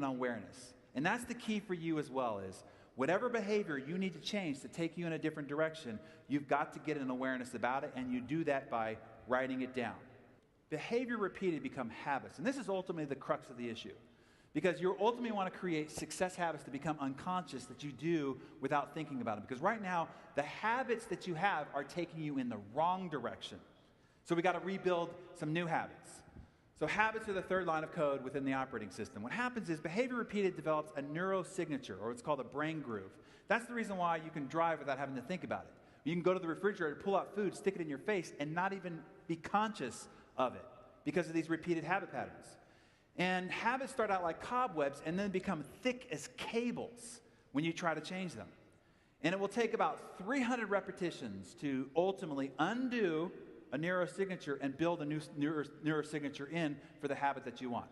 awareness. And that's the key for you as well, is whatever behavior you need to change to take you in a different direction, you've got to get an awareness about it, and you do that by writing it down. Behavior repeated become habits, and this is ultimately the crux of the issue. Because you ultimately want to create success habits to become unconscious that you do without thinking about them. Because right now, the habits that you have are taking you in the wrong direction. So we got to rebuild some new habits. So habits are the third line of code within the operating system. What happens is behavior repeated develops a neurosignature, or it's called a brain groove. That's the reason why you can drive without having to think about it. You can go to the refrigerator, pull out food, stick it in your face, and not even be conscious of it because of these repeated habit patterns. And habits start out like cobwebs and then become thick as cables when you try to change them. And it will take about 300 repetitions to ultimately undo a neurosignature and build a new neurosignature in for the habit that you want.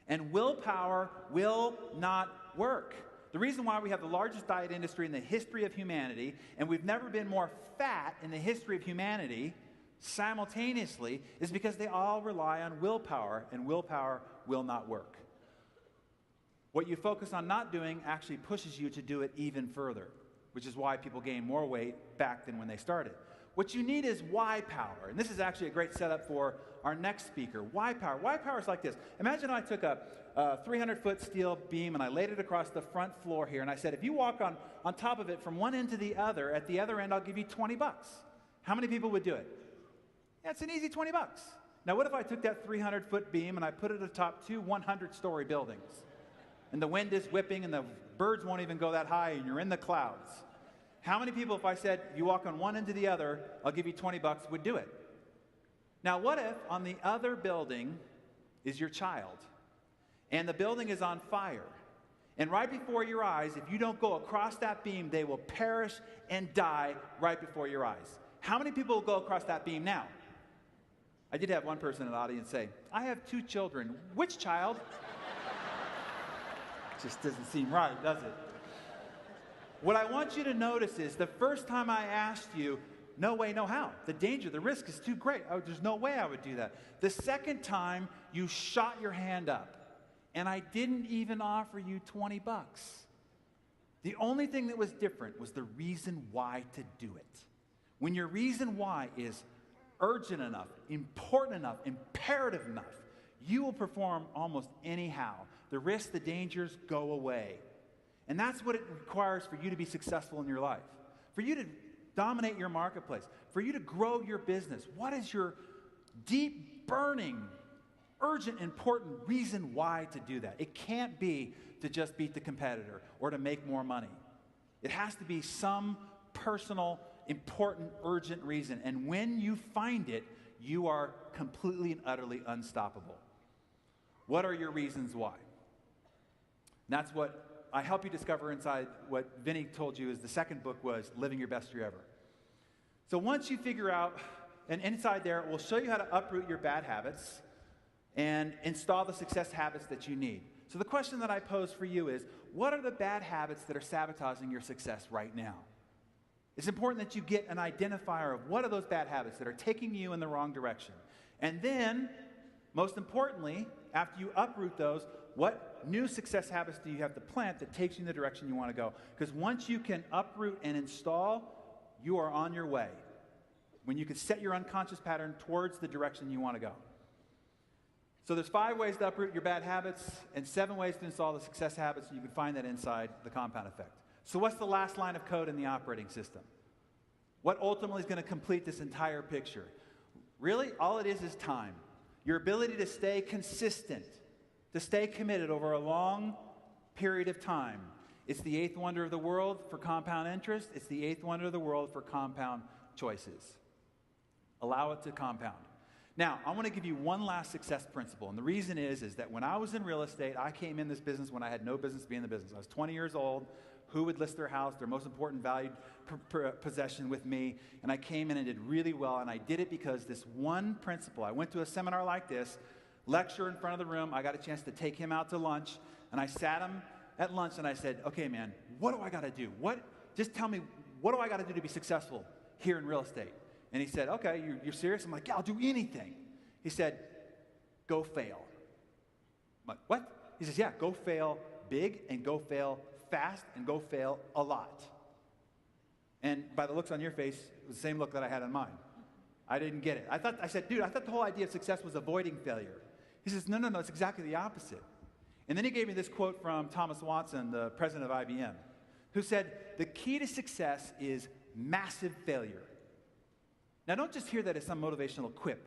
And willpower will not work. The reason why we have the largest diet industry in the history of humanity, and we've never been more fat in the history of humanity simultaneously, is because they all rely on willpower, and willpower will not work. What you focus on not doing actually pushes you to do it even further, which is why people gain more weight back than when they started. What you need is why power, and this is actually a great setup for our next speaker. Why power? Why power is like this. Imagine I took a 300-foot steel beam and I laid it across the front floor here, and I said, if you walk on top of it from one end to the other, at the other end I'll give you 20 bucks. How many people would do it? Yeah, it's an easy 20 bucks. Now what if I took that 300-foot beam and I put it atop two 100-story buildings, and the wind is whipping and the birds won't even go that high and you're in the clouds? How many people, if I said, you walk on one end to the other, I'll give you 20 bucks, would do it? Now, what if on the other building is your child, and the building is on fire, and right before your eyes, if you don't go across that beam, they will perish and die right before your eyes? How many people will go across that beam now? I did have one person in the audience say, I have 2 children. Which child? Just doesn't seem right, does it? What I want you to notice is the first time I asked you, no way, no how. The danger, the risk is too great. Oh, there's no way I would do that. The second time, you shot your hand up, and I didn't even offer you 20 bucks. The only thing that was different was the reason why to do it. When your reason why is urgent enough, important enough, imperative enough, you will perform almost anyhow. The risks, the dangers go away. And that's what it requires for you to be successful in your life, for you to dominate your marketplace, for you to grow your business. What is your deep, burning, urgent, important reason why to do that? It can't be to just beat the competitor or to make more money. It has to be some personal, important, urgent reason. And when you find it, you are completely and utterly unstoppable. What are your reasons why? That's what I help you discover inside what Vinny told you is the second book was Living Your Best Year Ever. So once you figure out, and inside there, we'll show you how to uproot your bad habits and install the success habits that you need. So the question that I pose for you is, what are the bad habits that are sabotaging your success right now? It's important that you get an identifier of what are those bad habits that are taking you in the wrong direction. And then, most importantly, after you uproot those, what new success habits do you have to plant that takes you in the direction you want to go? Because once you can uproot and install, you are on your way. When you can set your unconscious pattern towards the direction you want to go. So there's 5 ways to uproot your bad habits and 7 ways to install the success habits, and you can find that inside the compound effect. So what's the last line of code in the operating system? What ultimately is going to complete this entire picture? Really, all it is time. Your ability to stay consistent, to stay committed over a long period of time. It's the 8th wonder of the world for compound interest. It's the 8th wonder of the world for compound choices. Allow it to compound. Now, I want to give you one last success principle, and the reason is that when I was in real estate, I came in this business when I had no business to be in the business. I was 20 years old. Who would list their house, their most important valued possession with me? And I came in and did really well, and I did it because this one principle. I went to a seminar like this, lecture in front of the room. I got a chance to take him out to lunch, and I sat him at lunch, and I said, okay, man, what do I got to do? Just tell me, what do I got to do to be successful here in real estate? And he said, okay, you're serious? I'm like, yeah, I'll do anything. He said, go fail. I'm like, what? He says, yeah, go fail big and go fail fast and go fail a lot. And by the looks on your face, it was the same look that I had on mine. I didn't get it. I said, dude, I thought the whole idea of success was avoiding failure. He says, no, it's exactly the opposite. And then he gave me this quote from Thomas Watson, the president of IBM, who said, the key to success is massive failure. Now, don't just hear that as some motivational quip.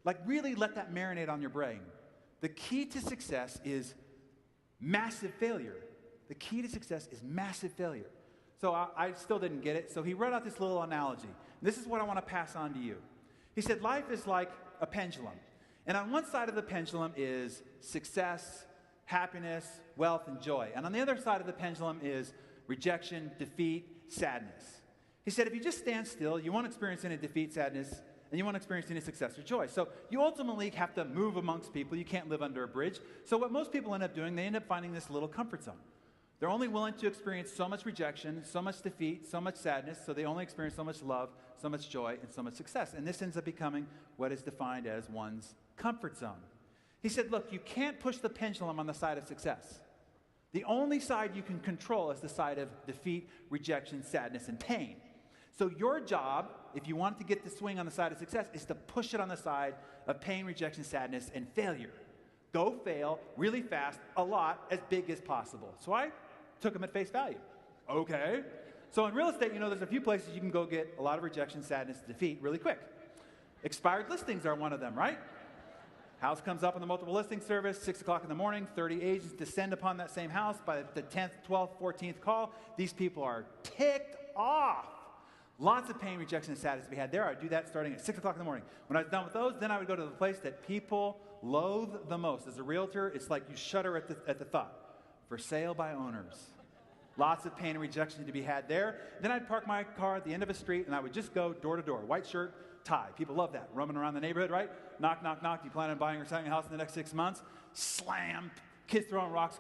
Like, really let that marinate on your brain. The key to success is massive failure. The key to success is massive failure. So I still didn't get it. So he wrote out this little analogy. This is what I want to pass on to you. He said, life is like a pendulum. And on one side of the pendulum is success, happiness, wealth, and joy. And on the other side of the pendulum is rejection, defeat, sadness. He said, if you just stand still, you won't experience any defeat, sadness, and you won't experience any success or joy. So you ultimately have to move amongst people. You can't live under a bridge. So what most people end up doing, they end up finding this little comfort zone. They're only willing to experience so much rejection, so much defeat, so much sadness, so they only experience so much love, so much joy, and so much success. And this ends up becoming what is defined as one's comfort zone. He said, look, you can't push the pendulum on the side of success. The only side you can control is the side of defeat, rejection, sadness, and pain. So your job, if you want to get the swing on the side of success, is to push it on the side of pain, rejection, sadness, and failure. Go fail really fast, a lot, as big as possible. So I took him at face value. Okay. So in real estate, there's a few places you can go get a lot of rejection, sadness, defeat really quick. Expired listings are one of them, right? House comes up on the multiple listing service, 6 o'clock in the morning, 30 agents descend upon that same house. By the 10th, 12th, 14th call, these people are ticked off. Lots of pain, rejection, and sadness to be had there. I would do that starting at 6 o'clock in the morning. When I was done with those, then I would go to the place that people loathe the most. As a realtor, it's like you shudder at the thought. For sale by owners. Lots of pain and rejection to be had there. Then I'd park my car at the end of a street, and I would just go door to door. White shirt, tie. People love that. Roaming around the neighborhood, right? Knock, knock, knock. Do you plan on buying or selling a house in the next 6 months? Slam. Kids throwing rocks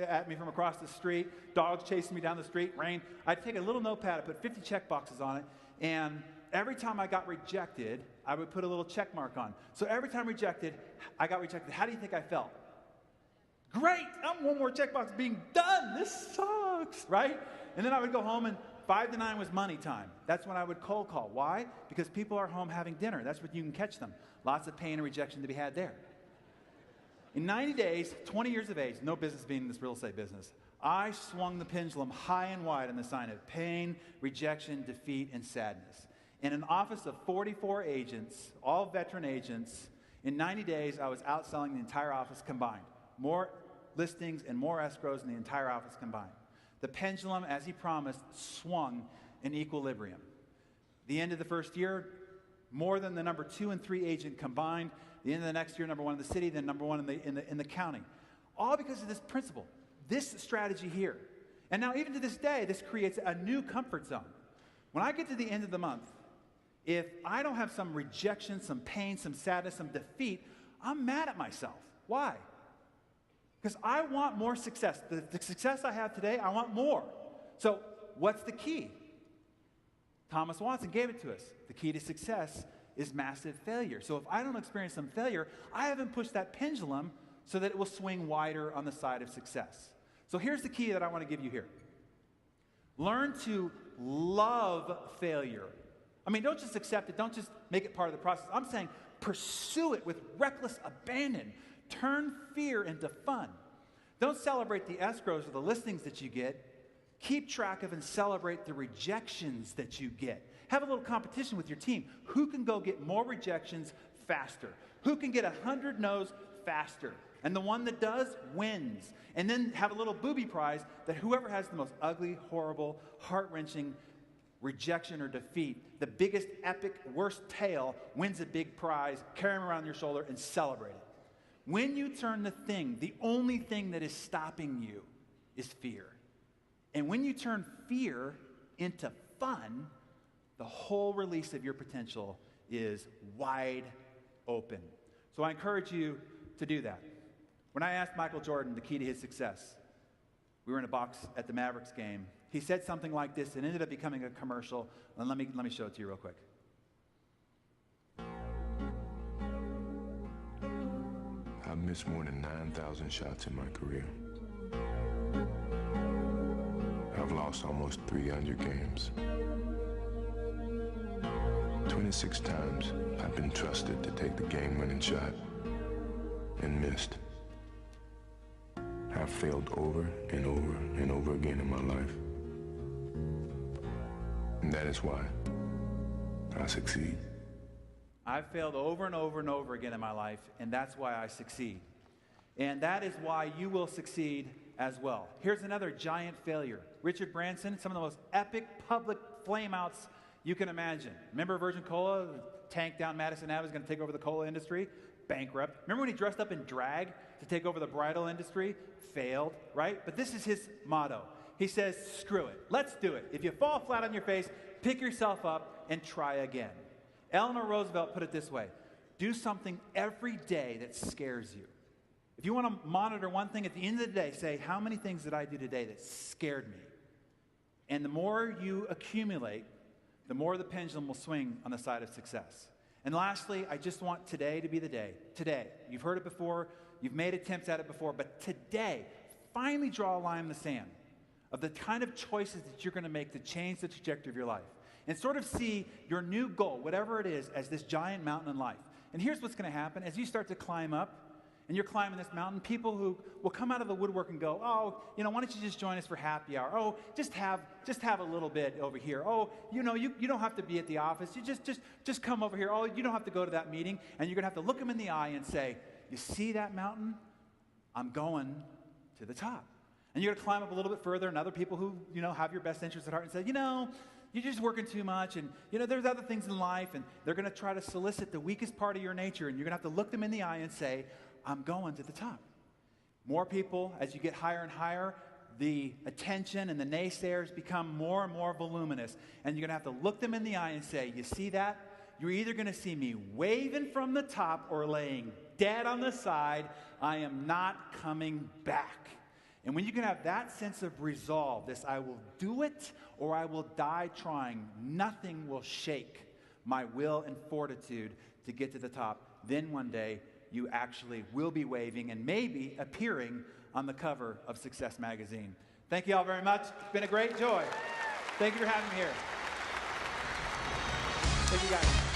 at me from across the street. Dogs chasing me down the street. Rain. I'd take a little notepad. I'd put 50 check boxes on it. And every time I got rejected, I would put a little check mark on. So every time I got rejected. How do you think I felt? Great, I'm one more checkbox being done. This sucks, right? And then I would go home, and 5 to 9 was money time. That's when I would cold call. Why? Because people are home having dinner. That's when you can catch them. Lots of pain and rejection to be had there. In 90 days, 20 years of age, no business being in this real estate business, I swung the pendulum high and wide on the sign of pain, rejection, defeat, and sadness. In an office of 44 agents, all veteran agents, in 90 days, I was outselling the entire office combined. More listings and more escrows in the entire office combined. The pendulum, as he promised, swung in equilibrium. The end of the first year, more than the number 2 and 3 agent combined. The end of the next year, number 1 in the city, then number 1 in the county. All because of this principle, this strategy here. And now, even to this day, this creates a new comfort zone. When I get to the end of the month, if I don't have some rejection, some pain, some sadness, some defeat, I'm mad at myself. Why? Because I want more success. The success I have today, I want more. So what's the key? Thomas Watson gave it to us. The key to success is massive failure. So if I don't experience some failure, I haven't pushed that pendulum so that it will swing wider on the side of success. So here's the key that I want to give you here. Learn to love failure. I mean, don't just accept it. Don't just make it part of the process. I'm saying pursue it with reckless abandon. Turn fear into fun. Don't celebrate the escrows or the listings that you get. Keep track of and celebrate the rejections that you get. Have a little competition with your team. Who can go get more rejections faster? Who can get 100 no's faster? And the one that does wins. And then have a little booby prize that whoever has the most ugly, horrible, heart-wrenching rejection or defeat, the biggest, epic, worst tale wins a big prize. Carry them around your shoulder and celebrate it. When you turn the only thing that is stopping you is fear. And when you turn fear into fun, the whole release of your potential is wide open. So I encourage you to do that. When I asked Michael Jordan the key to his success, we were in a box at the Mavericks game. He said something like this and ended up becoming a commercial. And let me show it to you real quick. I've missed more than 9,000 shots in my career. I've lost almost 300 games. 26 times I've been trusted to take the game-winning shot and missed. I've failed over and over and over again in my life. And that is why I succeed. I've failed over and over and over again in my life, and that's why I succeed. And that is why you will succeed as well. Here's another giant failure. Richard Branson, some of the most epic public flameouts you can imagine. Remember Virgin Cola, the tank down Madison Avenue was going to take over the cola industry? Bankrupt. Remember when he dressed up in drag to take over the bridal industry? Failed, right? But this is his motto. He says, screw it. Let's do it. If you fall flat on your face, pick yourself up and try again. Eleanor Roosevelt put it this way: do something every day that scares you. If you want to monitor one thing, at the end of the day, say, how many things did I do today that scared me? And the more you accumulate, the more the pendulum will swing on the side of success. And lastly, I just want today to be the day. Today. You've heard it before. You've made attempts at it before. But today, finally draw a line in the sand of the kind of choices that you're going to make to change the trajectory of your life. And sort of see your new goal, whatever it is, as this giant mountain in life. And here's what's going to happen. As you start to climb up, and you're climbing this mountain, people who will come out of the woodwork and go, oh, why don't you just join us for happy hour? Oh, just have a little bit over here. Oh, you don't have to be at the office. You just come over here. Oh, you don't have to go to that meeting. And you're going to have to look them in the eye and say, you see that mountain? I'm going to the top. And you're going to climb up a little bit further, and other people who, have your best interests at heart and say, you're just working too much, and, there's other things in life, and they're going to try to solicit the weakest part of your nature, and you're going to have to look them in the eye and say, I'm going to the top. More people, as you get higher and higher, the attention and the naysayers become more and more voluminous, and you're going to have to look them in the eye and say, you see that? You're either going to see me waving from the top or laying dead on the side. I am not coming back. And when you can have that sense of resolve, this I will do it or I will die trying, nothing will shake my will and fortitude to get to the top. Then one day, you actually will be waving and maybe appearing on the cover of Success Magazine. Thank you all very much. It's been a great joy. Thank you for having me here. Thank you guys.